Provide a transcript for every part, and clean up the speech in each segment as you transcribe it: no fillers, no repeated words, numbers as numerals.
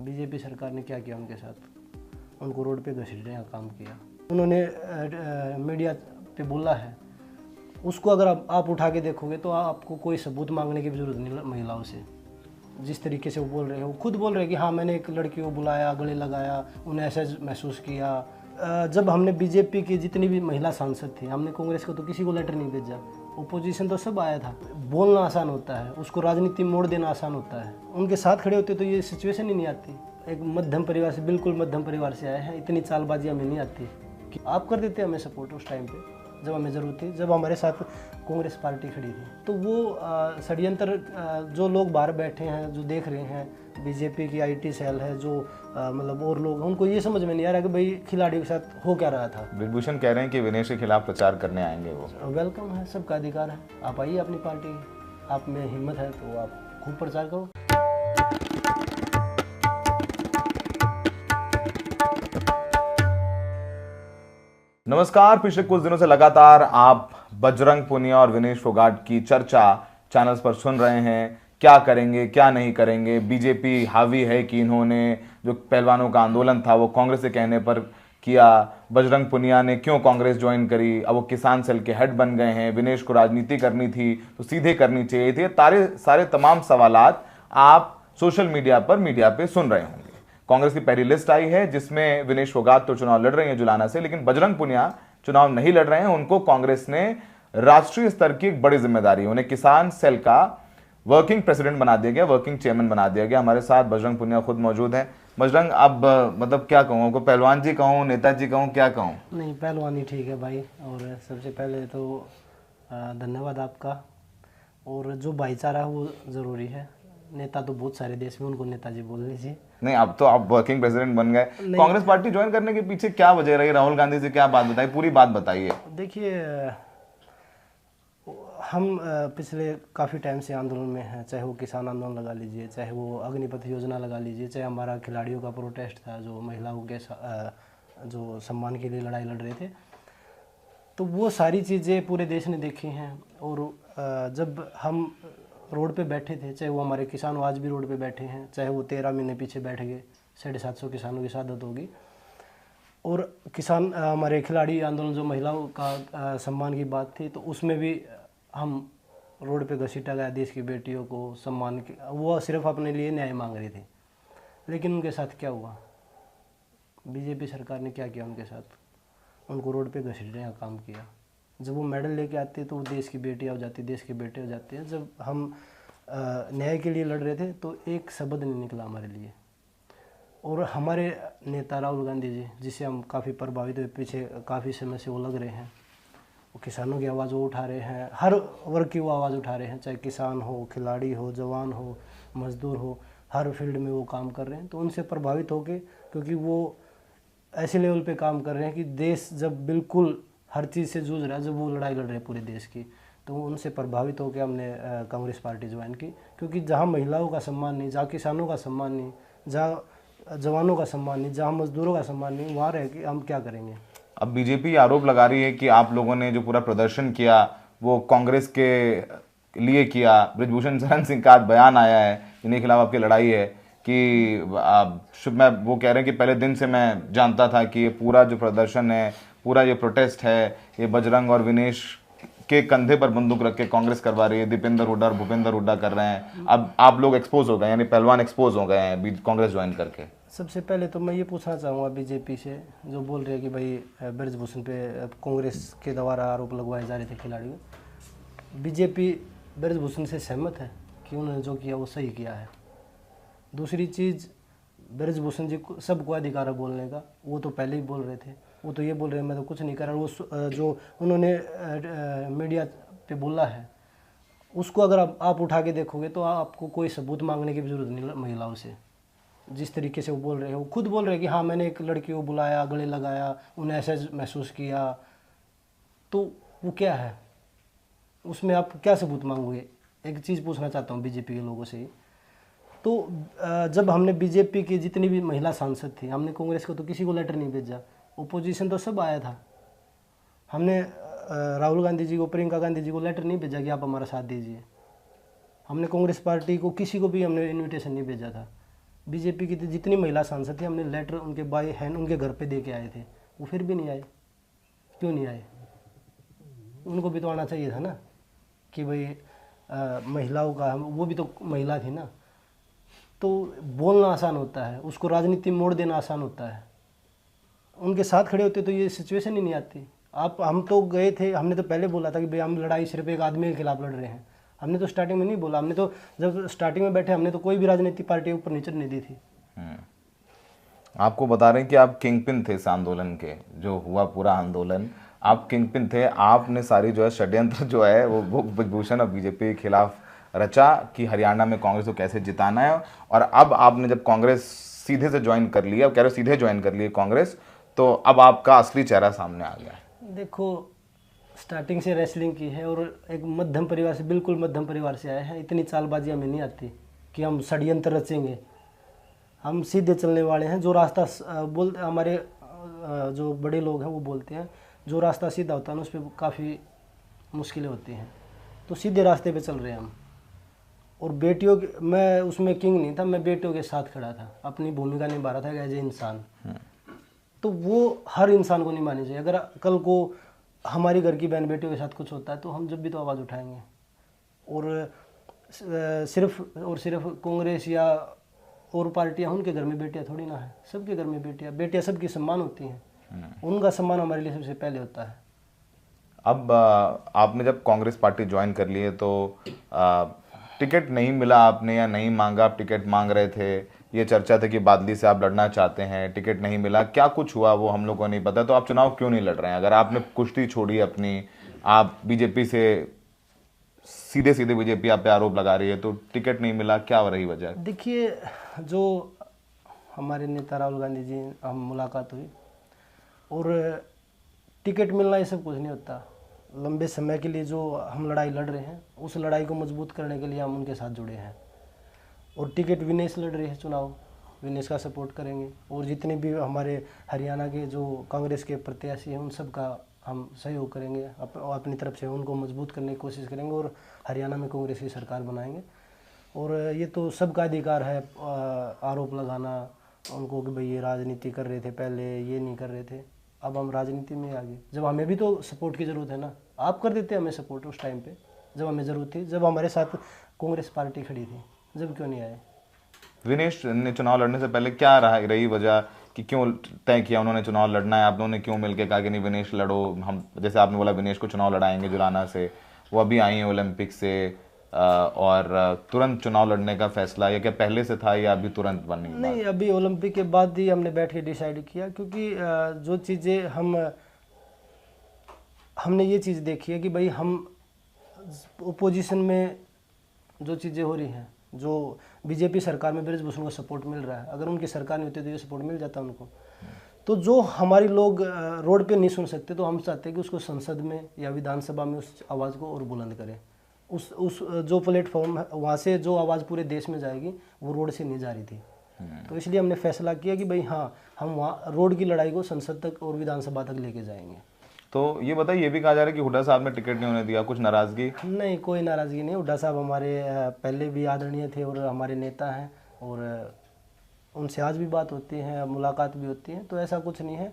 BJP सरकार ने क्या किया उनके साथ, उनको रोड पे घसीटने का काम किया। उन्होंने मीडिया पे बोला है, उसको अगर आप उठा के देखोगे तो आपको कोई सबूत मांगने की भी जरूरत नहीं महिलाओं से। जिस तरीके से वो बोल रहे हैं, वो खुद बोल रहे हैं कि हाँ मैंने एक लड़की को बुलाया, गले लगाया, उन्हें ऐसा महसूस किया। जब हमने बीजेपी की जितनी भी महिला सांसद थी, हमने कांग्रेस को तो किसी को लेटर नहीं भेजा, ओपोजिशन तो सब आया था। बोलना आसान होता है, उसको राजनीति में मोड़ देना आसान होता है। उनके साथ खड़े होते तो ये सिचुएशन ही नहीं आती। एक मध्यम परिवार से, बिल्कुल मध्यम परिवार से आए हैं, इतनी चालबाजी हमें नहीं आती। कि आप कर देते हमें सपोर्ट उस टाइम पे जब हमें ज़रूरत थी, जब हमारे साथ कांग्रेस पार्टी खड़ी थी। तो वो षड्यंत्र जो लोग बाहर बैठे हैं, जो देख रहे हैं, बीजेपी की आईटी सेल है, जो मतलब और लोग, उनको ये समझ में नहीं आ रहा कि भाई खिलाड़ियों के साथ हो क्या रहा था। ब्रिजभूषण कह रहे हैं कि विनेश के खिलाफ प्रचार करने आएंगे वो। वेलकम है, सबका अधिकार है, आप आइए अपनी पार्टी, आप में हिम्मत है तो आप खूब प्रचार करो। नमस्कार। पिछले कुछ दिनों से लगातार आप बजरंग पुनिया और विनेश फोगाट की चर्चा चैनल्स पर सुन रहे हैं। क्या करेंगे, क्या नहीं करेंगे, बीजेपी हावी है कि इन्होंने जो पहलवानों का आंदोलन था वो कांग्रेस के कहने पर किया, बजरंग पुनिया ने क्यों कांग्रेस ज्वाइन करी, अब वो किसान सेल के हेड बन गए हैं, विनेश को राजनीति करनी थी तो सीधे करनी चाहिए थी। सारे तमाम सवालात आप सोशल मीडिया पे सुन रहे होंगे। कांग्रेस की पहली लिस्ट आई है जिसमें विनेश फोगाट तो चुनाव लड़ रहे हैं जुलाना से, लेकिन बजरंग पुनिया चुनाव नहीं लड़ रहे हैं। उनको कांग्रेस ने राष्ट्रीय स्तर की एक बड़ी जिम्मेदारी, उन्हें किसान सेल का वर्किंग प्रेसिडेंट बना दिया गया, वर्किंग चेयरमैन बना दिया गया। हमारे साथ बजरंग पुनिया खुद मौजूद है। बजरंग, अब मतलब क्या कहूँ, आपको पहलवान जी कहूँ, नेताजी कहूँ, क्या कहूँ? नहीं, पहलवान ही ठीक है भाई। और सबसे पहले तो धन्यवाद आपका। और जो भाईचारा है वो ज़रूरी है। नेता तो बहुत सारे देश में, उनको नेताजी बोल लीजिए। नहीं, अब तो आप वर्किंग प्रेसिडेंट बन गए। कांग्रेस पार्टी ज्वाइन करने के पीछे क्या वजह रही? राहुल गांधी से क्या बात बताई, पूरी बात बताइए। देखिए, हम पिछले काफ़ी टाइम से आंदोलन में हैं, चाहे वो किसान आंदोलन लगा लीजिए, चाहे वो अग्निपथ योजना लगा लीजिए, चाहे हमारा खिलाड़ियों का प्रोटेस्ट था जो महिलाओं के जो सम्मान के लिए लड़ाई लड़ रहे थे। तो वो सारी चीज़ें पूरे देश ने देखी हैं। और जब हम रोड पे बैठे थे, चाहे वो हमारे किसान आज भी रोड पे बैठे हैं, चाहे वो 13 महीने पीछे बैठ गए, 750 किसानों की शहादत होगी। और किसान हमारे खिलाड़ी आंदोलन जो महिलाओं का सम्मान की बात थी, तो उसमें भी हम रोड पे घसीटा गया देश की बेटियों को सम्मान के, वो सिर्फ अपने लिए न्याय मांग रही थी। लेकिन उनके साथ क्या हुआ, बीजेपी सरकार ने क्या किया उनके साथ, उनको रोड पे घसीटने का काम किया। जब वो मेडल लेके आते तो देश की बेटियाँ हो जाती, देश के बेटे हो जाते हैं। जब हम न्याय के लिए लड़ रहे थे तो एक शब्द नहीं निकला हमारे लिए। और हमारे नेता राहुल गांधी जी, जिससे हम काफ़ी प्रभावित हुए, पीछे काफ़ी समय से वो लग रहे हैं, वो किसानों की आवाज़ वो उठा रहे हैं, हर वर्ग की वो आवाज़ उठा रहे हैं, चाहे किसान हो, खिलाड़ी हो, जवान हो, मजदूर हो, हर फील्ड में वो काम कर रहे हैं। तो उनसे प्रभावित होके, क्योंकि वो ऐसे लेवल पे काम कर रहे हैं कि देश जब बिल्कुल हर चीज़ से जूझ रहा है, जब वो लड़ाई लड़ रहे हैं पूरे देश की, तो उनसे प्रभावित होकर हमने कांग्रेस पार्टी ज्वाइन की। क्योंकि जहाँ महिलाओं का सम्मान नहीं, जहाँ किसानों का सम्मान नहीं, जहाँ जवानों का सम्मान नहीं, जहाँ मजदूरों का सम्मान नहीं, वहाँ रह के हम क्या करेंगे। अब बीजेपी आरोप लगा रही है कि आप लोगों ने जो पूरा प्रदर्शन किया वो कांग्रेस के लिए किया। ब्रिजभूषण शरण सिंह का बयान आया है, इन्हीं के खिलाफ आपकी लड़ाई है कि मैं वो कह रहे हैं कि पहले दिन से मैं जानता था कि ये पूरा जो प्रदर्शन है, पूरा ये प्रोटेस्ट है, ये बजरंग और विनेश के कंधे पर बंदूक रख के कांग्रेस करवा रही है, दीपेंद्र हुड्डा और भूपेंद्र हुड्डा कर रहे हैं। अब आप लोग एक्सपोज हो गए, यानी पहलवान एक्सपोज हो गए हैं कांग्रेस ज्वाइन करके। सबसे पहले तो मैं ये पूछना चाहूँगा बीजेपी से, जो बोल रहे हैं कि भाई ब्रिजभूषण पे कांग्रेस के द्वारा आरोप लगवाए जा रहे थे खिलाड़ियों, बीजेपी ब्रिजभूषण से सहमत है कि उन्होंने जो किया वो सही किया है। दूसरी चीज़, ब्रिजभूषण जी को सबको अधिकार है बोलने का, वो तो पहले ही बोल रहे थे। वो तो ये बोल रहे हैं मैं तो कुछ नहीं कर रहा। वो जो उन्होंने मीडिया पे बोला है, उसको अगर आप उठा के देखोगे तो आपको कोई सबूत मांगने की भी जरूरत नहीं महिलाओं से। जिस तरीके से वो बोल रहे हैं, वो खुद बोल रहे हैं कि हाँ मैंने एक लड़की को बुलाया, गले लगाया, उन्हें ऐसा महसूस किया। तो वो क्या है, उसमें आप क्या सबूत मांगोगे? एक चीज़ पूछना चाहता हूँ बीजेपी के लोगों से। तो जब हमने बीजेपी की जितनी भी महिला सांसद थी, हमने कांग्रेस को तो किसी को लेटर नहीं भेजा, ओपोजिशन तो सब आया था। हमने राहुल गांधी जी को, प्रियंका गांधी जी को लेटर नहीं भेजा कि आप हमारा साथ दीजिए। हमने कांग्रेस पार्टी को किसी को भी हमने इनविटेशन नहीं भेजा था। बीजेपी की जितनी महिला सांसद थी हमने लेटर उनके बाय हैंड उनके घर पे दे के आए थे, वो फिर भी नहीं आए। क्यों नहीं आए? उनको भी तो आना चाहिए था ना कि भाई महिलाओं का, वो भी तो महिला थी ना। तो बोलना आसान होता है, उसको राजनीति में मोड़ देना आसान होता है। उनके साथ खड़े होते तो ये सिचुएशन ही नहीं आती। हम तो गए थे, हमने तो पहले बोला था कि भाई हम लड़ाई सिर्फ एक आदमी के खिलाफ लड़ रहे हैं। हमने तो स्टार्टिंग में नहीं बोला, हमने तो जब स्टार्टिंग में बैठे हमने तो कोई भी राजनीतिक पार्टी ऊपर नीचे नहीं दी थी। आपको बता रहे हैं कि आप किंगपिन थे इस आंदोलन के, जो हुआ पूरा आंदोलन आप किंगपिन थे। आपने सारी जो है षड्यंत्र जो है वो ब्रजभूषण और बीजेपी के खिलाफ रचा कि हरियाणा में कांग्रेस को कैसे जिताना है। और अब आपने जब कांग्रेस सीधे से ज्वाइन कर लिया, कह रहे हो सीधे ज्वाइन कर लिए कांग्रेस, तो अब आपका असली चेहरा सामने आ गया है। देखो, स्टार्टिंग से रेसलिंग की है और एक मध्यम परिवार से, बिल्कुल मध्यम परिवार से आए हैं। इतनी चालबाजी हमें नहीं आती कि हम षड्यंत्र रचेंगे। हम सीधे चलने वाले हैं। जो रास्ता बोलते हमारे जो बड़े लोग हैं वो बोलते हैं जो रास्ता सीधा होता है ना उस पर काफ़ी मुश्किलें होती हैं, तो सीधे रास्ते पे चल रहे हैं हम। और बेटियों के, मैं उसमें किंग नहीं था, मैं बेटियों के साथ खड़ा था, अपनी भूमिका निभा रहा था एज ए इंसान। तो वो हर इंसान को नहीं माननी चाहिए। अगर कल को हमारी घर की बहन बेटियों के साथ कुछ होता है तो हम जब भी तो आवाज़ उठाएंगे। और सिर्फ कांग्रेस या और पार्टियां, उनके घर में बेटियां थोड़ी ना है, सबके घर में बेटियां सबकी सम्मान होती हैं। उनका सम्मान हमारे लिए सबसे पहले होता है। अब आपने जब कांग्रेस पार्टी ज्वाइन कर ली है तो टिकट नहीं मिला आपने या नहीं मांगा, आप टिकट मांग रहे थे, ये चर्चा थी कि बादली से आप लड़ना चाहते हैं, टिकट नहीं मिला, क्या कुछ हुआ वो हम लोग को नहीं पता। तो आप चुनाव क्यों नहीं लड़ रहे हैं? अगर आपने कुश्ती छोड़ी अपनी, आप बीजेपी से सीधे सीधे बीजेपी आप पे आरोप लगा रही है, तो टिकट नहीं मिला, क्या हो रही वजह? देखिए, जो हमारे नेता राहुल गांधी जी हम मुलाकात हुई और टिकट मिलना ये सब कुछ नहीं होता। लंबे समय के लिए जो हम लड़ाई लड़ रहे हैं उस लड़ाई को मजबूत करने के लिए हम उनके साथ जुड़े हैं। और टिकट विनेश लड़ रही है चुनाव, विनेश का सपोर्ट करेंगे। और जितने भी हमारे हरियाणा के जो कांग्रेस के प्रत्याशी हैं उन सब का हम सहयोग करेंगे, अपनी तरफ से उनको मजबूत करने की कोशिश करेंगे और हरियाणा में कांग्रेस की सरकार बनाएंगे। और ये तो सबका अधिकार है आरोप लगाना उनको कि भाई ये राजनीति कर रहे थे पहले, ये नहीं कर रहे थे। अब हम राजनीति में आ गए, जब हमें भी तो सपोर्ट की ज़रूरत है ना। आप कर देते हमें सपोर्ट उस टाइम पे जब हमें ज़रूरत थी, जब हमारे साथ कांग्रेस पार्टी खड़ी थी, जब क्यों नहीं आए? विनेश ने चुनाव लड़ने से पहले क्या रही वजह कि क्यों तय किया उन्होंने चुनाव लड़ना है? आप लोगों ने क्यों मिलकर कहा कि नहीं विनेश लड़ो, हम जैसे आपने बोला विनेश को चुनाव लड़ाएंगे जुलाना से, वो अभी आई हैं ओलंपिक से, और तुरंत चुनाव लड़ने का फैसला या क्या पहले से था या अभी तुरंत बनने के बाद? नहीं, अभी ओलंपिक के बाद ही हमने बैठ के डिसाइड किया, क्योंकि जो चीज़ें हमने ये चीज़ देखी है कि भाई हम ओपोजिशन में जो चीज़ें हो रही हैं, जो बीजेपी सरकार में ब्रजभूषण को सपोर्ट मिल रहा है, अगर उनकी सरकार नहीं होती तो ये सपोर्ट मिल जाता उनको। तो जो हमारी लोग रोड पे नहीं सुन सकते, तो हम चाहते हैं कि उसको संसद में या विधानसभा में उस आवाज़ को और बुलंद करें। उस जो प्लेटफॉर्म है वहाँ से जो आवाज़ पूरे देश में जाएगी वो रोड से नहीं जा रही थी। तो इसलिए हमने फैसला किया कि भाई हाँ, हम वहाँ रोड की लड़ाई को संसद तक और विधानसभा तक लेके जाएंगे। तो ये बताइए, ये भी कहा जा रहा है कि हुड्डा साहब ने टिकट नहीं होने दिया, कुछ नाराजगी? नहीं, कोई नाराज़गी नहीं। हुड्डा साहब हमारे पहले भी आदरणीय थे और हमारे नेता हैं, और उनसे आज भी बात होती है, मुलाकात भी होती है, तो ऐसा कुछ नहीं है।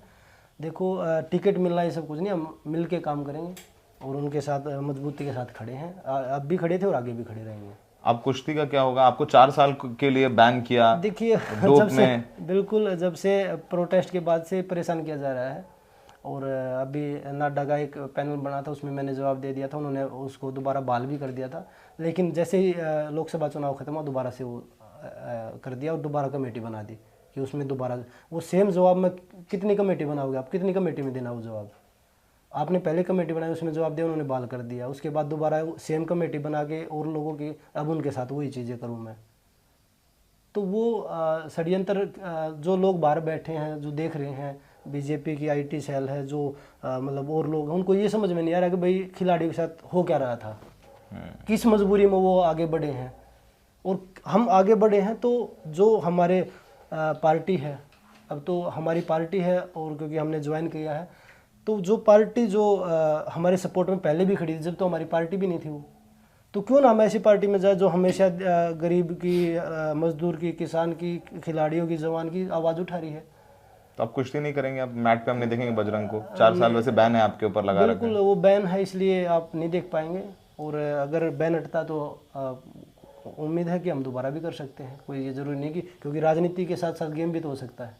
देखो, टिकट मिलना ये सब कुछ नहीं, हम मिल के काम करेंगे और उनके साथ मजबूती के साथ खड़े हैं। अब भी खड़े थे और आगे भी खड़े रहेंगे। अब कुश्ती का क्या होगा? आपको 4 साल के लिए बैन किया। देखिए, जब से प्रोटेस्ट के बाद से परेशान किया जा रहा है। और अभी नाडा का एक पैनल बना था, उसमें मैंने जवाब दे दिया था, उन्होंने उसको दोबारा बहाल भी कर दिया था। लेकिन जैसे ही लोकसभा चुनाव खत्म हुआ, दोबारा से वो कर दिया और दोबारा कमेटी बना दी कि उसमें दोबारा वो सेम जवाब में कितनी कमेटी बनाओगे आप? कितनी कमेटी में देना वो जवाब? आपने पहले कमेटी बनाई, उसमें जवाब दिया, उन्होंने बहाल कर दिया। उसके बाद दोबारा सेम कमेटी बना के और लोगों की, अब उनके साथ वही चीज़ें करूँ मैं। तो वो षड्यंत्र जो लोग बाहर बैठे हैं, जो देख रहे हैं, बीजेपी की आईटी सेल है, जो मतलब और लोग, उनको ये समझ में नहीं आ रहा कि भाई खिलाड़ियों के साथ हो क्या रहा था, किस मजबूरी में वो आगे बढ़े हैं। और हम आगे बढ़े हैं तो जो हमारे पार्टी है, अब तो हमारी पार्टी है, और क्योंकि हमने ज्वाइन किया है, तो जो पार्टी जो हमारे सपोर्ट में पहले भी खड़ी थी, जब तो हमारी पार्टी भी नहीं थी वो, तो क्यों ना हम ऐसी पार्टी में जाए जो हमेशा गरीब की, मजदूर की, किसान की, खिलाड़ियों की, जवान की आवाज़ उठा रही है। तो आप कुश्ती नहीं करेंगे? आप मैट पे हम नहीं देखेंगे बजरंग को? 4 साल वैसे बैन है आपके ऊपर लगा रखे बिल्कुल हैं। वो बैन है, इसलिए आप नहीं देख पाएंगे। और अगर बैन हटता तो उम्मीद है कि हम दोबारा भी कर सकते हैं। कोई ये जरूरी नहीं कि, क्योंकि राजनीति के साथ साथ गेम भी तो हो सकता है।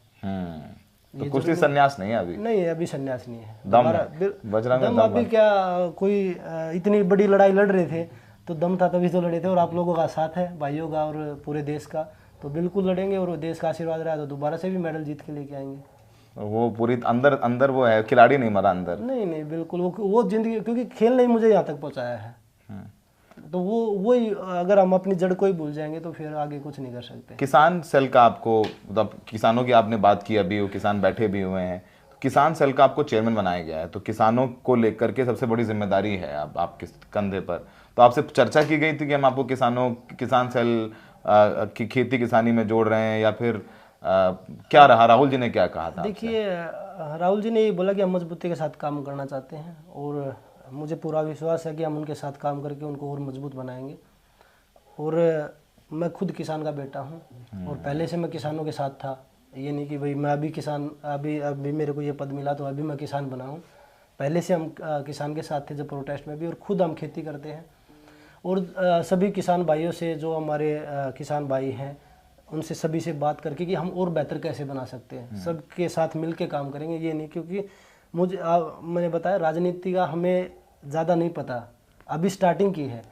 तो कुश्ती संन्यास नहीं है अभी? नहीं, अभी संन्यास नहीं है। दम दोबारा है बजरंग में, दम दम अभी क्या, कोई इतनी बड़ी लड़ाई लड़ रहे थे तो दम था तभी तो लड़े थे। और आप लोगों का साथ है, भाइयों का और पूरे देश का, तो बिल्कुल लड़ेंगे। और देश का आशीर्वाद रहा तो दोबारा से भी मेडल जीत के लेके आएंगे। वो पूरी अंदर अंदर वो है, खिलाड़ी नहीं मरा अंदर। नहीं नहीं, बिल्कुल वो जिंदगी, क्योंकि खेल ने ही मुझे यहाँ तक पहुँचाया है। तो वही, अगर हम अपनी जड़ को ही भूल जाएंगे तो फिर आगे कुछ नहीं कर सकते। किसान सेल का आपको, मतलब किसानों की आपने बात की, अभी वो किसान बैठे भी हुए हैं, तो किसान सेल का आपको चेयरमैन बनाया गया है, तो किसानों को लेकर के सबसे बड़ी जिम्मेदारी है अब आपके कंधे पर। तो आपसे चर्चा की गई थी कि हम आपको किसान सेल की खेती किसानी में जोड़ रहे हैं, या फिर क्या रहा? राहुल जी ने क्या कहा था? देखिए, राहुल जी ने ये बोला कि हम मजबूती के साथ काम करना चाहते हैं, और मुझे पूरा विश्वास है कि हम उनके साथ काम करके उनको और मजबूत बनाएंगे। और मैं खुद किसान का बेटा हूँ और पहले से मैं किसानों के साथ था। ये नहीं कि भाई मैं अभी किसान, अभी मेरे को ये पद मिला तो अभी मैं किसान बना हूँ। पहले से हम किसान के साथ थे, जब प्रोटेस्ट में भी, और खुद हम खेती करते हैं। और सभी किसान भाइयों से, जो हमारे किसान भाई हैं, उनसे सभी से बात करके कि हम और बेहतर कैसे बना सकते हैं, सबके साथ मिल के काम करेंगे। ये नहीं, क्योंकि मैंने बताया राजनीति का हमें ज़्यादा नहीं पता, अभी स्टार्टिंग की है।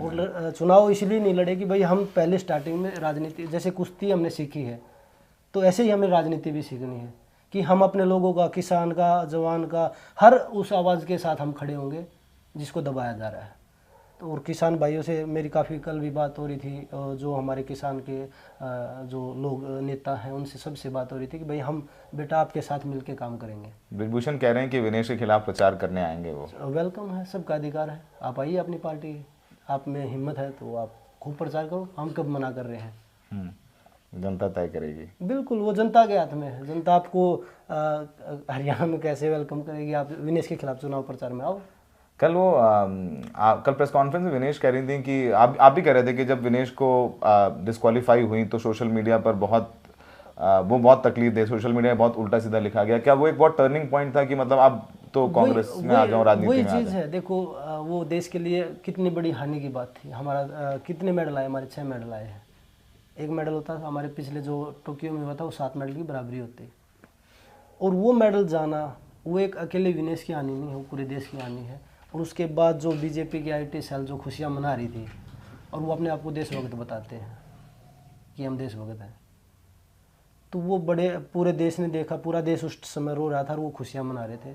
और चुनाव इसलिए नहीं लड़े कि भाई हम पहले स्टार्टिंग में राजनीति, जैसे कुश्ती हमने सीखी है तो ऐसे ही हमें राजनीति भी सीखनी है कि हम अपने लोगों का, किसान का, जवान का, हर उस आवाज़ के साथ हम खड़े होंगे जिसको दबाया जा रहा है। तो और किसान भाइयों से मेरी काफ़ी कल भी बात हो रही थी, जो हमारे किसान के जो लोग नेता हैं उनसे सबसे बात हो रही थी कि भाई हम बेटा आपके साथ मिलके काम करेंगे। ब्रिजभूषण कह रहे हैं कि विनेश के खिलाफ प्रचार करने आएंगे वो। वेलकम है, सबका अधिकार है, आप आइए अपनी पार्टी, आप में हिम्मत है तो आप खूब प्रचार करो, हम कब मना कर रहे हैं। जनता तय करेगी। बिल्कुल, वो जनता के हाथ में है। जनता आपको हरियाणा में कैसे वेलकम करेगी, आप विनेश के खिलाफ चुनाव प्रचार में आओ। कल कल प्रेस कॉन्फ्रेंस में विनेश कह रही थी कि आप भी कह रहे थे कि जब विनेश को डिस्क्वालीफाई हुई तो सोशल मीडिया पर वो बहुत तकलीफ दे, सोशल मीडिया में बहुत उल्टा सीधा लिखा गया। क्या वो एक बहुत टर्निंग पॉइंट था कि मतलब अब तो कांग्रेस में आ जाऊं, राजनीति वही में आ चीज़ जाऊं? है। देखो, वो देश के लिए कितनी बड़ी हानि की बात थी। हमारा कितने मेडल आए, हमारे 6 मेडल आए हैं। एक मेडल होता हमारे पिछले जो टोक्यो में हुआ था, वो 7 मेडल की बराबरी होती। और वो मेडल जाना, वो एक अकेले विनेश की हानि नहीं है, वो पूरे देश की हानि है। और उसके बाद जो बीजेपी की IT सेल जो खुशियाँ मना रही थी, और वो अपने आप को देशभक्त बताते हैं कि हम देशभक्त हैं, तो वो पूरे देश ने देखा, पूरा देश उस समय रो रहा था और वो खुशियाँ मना रहे थे,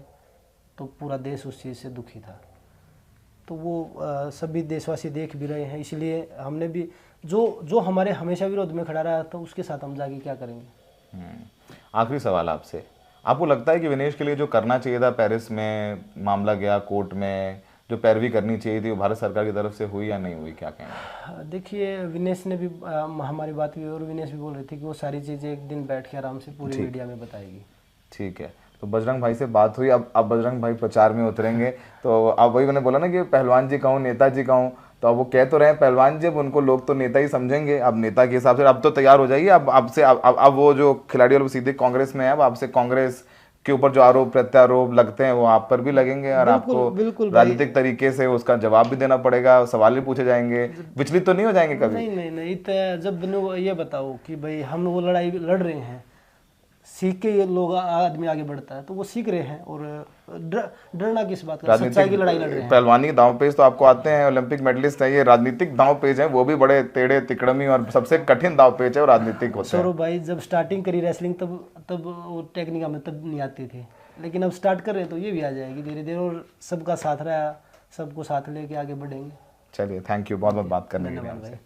तो पूरा देश उस चीज़ से दुखी था। तो वो सभी देशवासी देख भी रहे हैं, इसलिए हमने भी जो हमारे हमेशा विरोध में खड़ा रहा था उसके साथ हम जाके क्या करेंगे। आखिरी सवाल आपसे, आपको लगता है कि विनेश के लिए जो करना चाहिए था, पेरिस में मामला गया कोर्ट में, जो पैरवी करनी चाहिए थी वो भारत सरकार की तरफ से हुई या नहीं हुई, क्या कहेंगे? देखिए, विनेश ने भी हमारी बात भी, और विनेश भी बोल रही थी कि वो सारी चीज़ें एक दिन बैठ के आराम से पूरी मीडिया में बताएगी। ठीक है, तो बजरंग भाई से बात हुई। अब बजरंग भाई प्रचार में उतरेंगे, तो अब वही मैंने बोला ना कि पहलवान जी कहूँ, नेताजी कहूँ, तो अब वो कह तो रहे हैं पहलवान जी, अब उनको लोग तो नेता ही समझेंगे। अब नेता के हिसाब से अब तो तैयार हो जाइए। अब आपसे अब वो जो खिलाड़ी और सीधे कांग्रेस में है, अब आपसे कांग्रेस के ऊपर जो आरोप प्रत्यारोप लगते हैं वो आप पर भी लगेंगे, और आपको राजनीतिक तरीके से उसका जवाब भी देना पड़ेगा, सवाल भी पूछे जाएंगे। विचलित तो नहीं हो जाएंगे कभी? नहीं, जब ये बताओ कि भाई हम वो लड़ाई लड़ रहे हैं, सीख के ये लोग आदमी आगे बढ़ता है, तो वो सीख रहे हैं। और डरना किस बात का, सच्चाई की लड़ाई लड़ रहे हैं। पहलवानी के दांव पेच तो आपको आते हैं, ओलंपिक मेडलिस्ट है, ये राजनीतिक दांव पेच है, वो भी बड़े टेढ़े तिकड़मी और सबसे कठिन दांव पेच है, और राजनीतिक होता है। सौरभ भाई, जब स्टार्टिंग करी रेसलिंग तब वो टेक्निक हमें तब नहीं आती थी, लेकिन अब स्टार्ट कर रहे हैं तो ये भी आ जाएगी धीरे धीरे, और सबका साथ रहा, सबको साथ लेके आगे बढ़ेंगे। चलिए, थैंक यू बहुत बहुत बात करने के लिए। धन्यवाद भाई।